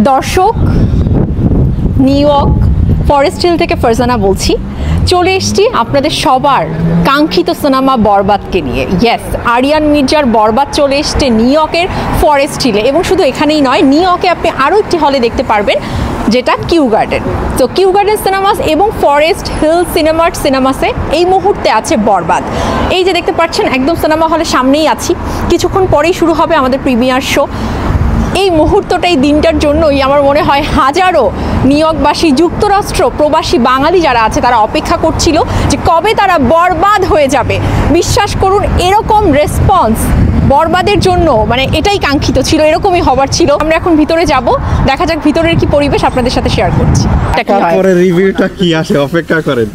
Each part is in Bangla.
দর্শক, নিউ ইয়র্ক ফরেস্ট হিল থেকে ফারজানা বলছি। চলে এসেছি আপনাদের সবার কাঙ্ক্ষিত সিনেমা বরবাদকে নিয়ে। ইয়েস, আরিয়ান মির্জার বরবাদ চলে এসছে নিউ ইয়র্কের ফরেস্ট হিলে, এবং শুধু এখানেই নয়, নিউ ইয়র্কে আপনি আরও একটি হলে দেখতে পারবেন, যেটা কিউ গার্ডেন। তো কিউ গার্ডেন সিনেমাস এবং ফরেস্ট হিল সিনেমাসে এই মুহূর্তে আছে বরবাদ। এই যে দেখতে পাচ্ছেন, একদম সিনেমা হলের সামনেই আছি। কিছুক্ষণ পরেই শুরু হবে আমাদের প্রিমিয়ার শো। এই মুহূর্তটা, এই দিনটার জন্যই আমার মনে হয় হাজারো নিউ ইয়র্কবাসী, যুক্তরাষ্ট্র প্রবাসী বাঙালি যারা আছে, তারা অপেক্ষা করছিল যে কবে তারা বরবাদ হয়ে যাবে। বিশ্বাস করুন, এরকম রেসপন্স বরবাদের জন্য মানে এটাই কাঙ্ক্ষিত ছিল, এরকমই হবার ছিল। আমরা এখন ভিতরে যাব, দেখা যাক ভিতরের কি পরিবেশ, আপনাদের সাথে শেয়ার করছি। তারপরে রিভিউটা কি আসে অপেক্ষা করেন।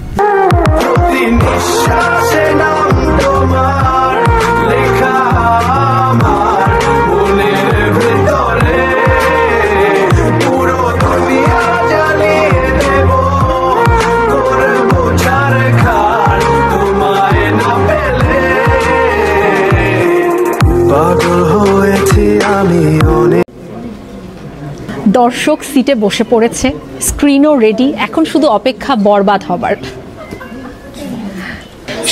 দর্শক সিটে বসে পড়েছে, স্ক্রিনও রেডি, এখন শুধু অপেক্ষা বরবাদ হবার।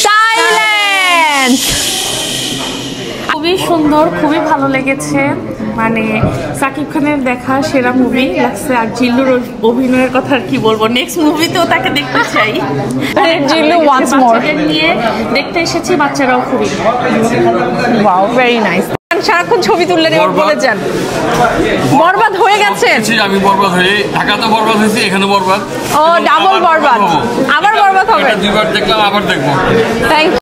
সাইলেন্স! খুবই সুন্দর, খুবই ভালো লেগেছে। মানে সাকিব খানের দেখা সেরা মুভি লাগছে। আর জিল্লুর অভিনয়ের কথা আর কি বলবো, নেক্সট মুভিতেও তাকে দেখতে চাই। জিল্লু ওয়ান্স মোর নিয়ে দেখতে এসেছি, বাচ্চারাও খুবই ওয়াও, ভেরি নাইস। সারাক্ষণ ছবি তুললেন এবং বলে যান বরবাদ হয়ে গেছে। আমি বরবাদ হয়ে ঢাকাতে বরবাদ হয়েছি, এখানে বরবাদ। ও, ডাবল বরবাদ, আবার বরবাদ হবে। দুইবার দেখলাম, আবার দেখবো। থ্যাংক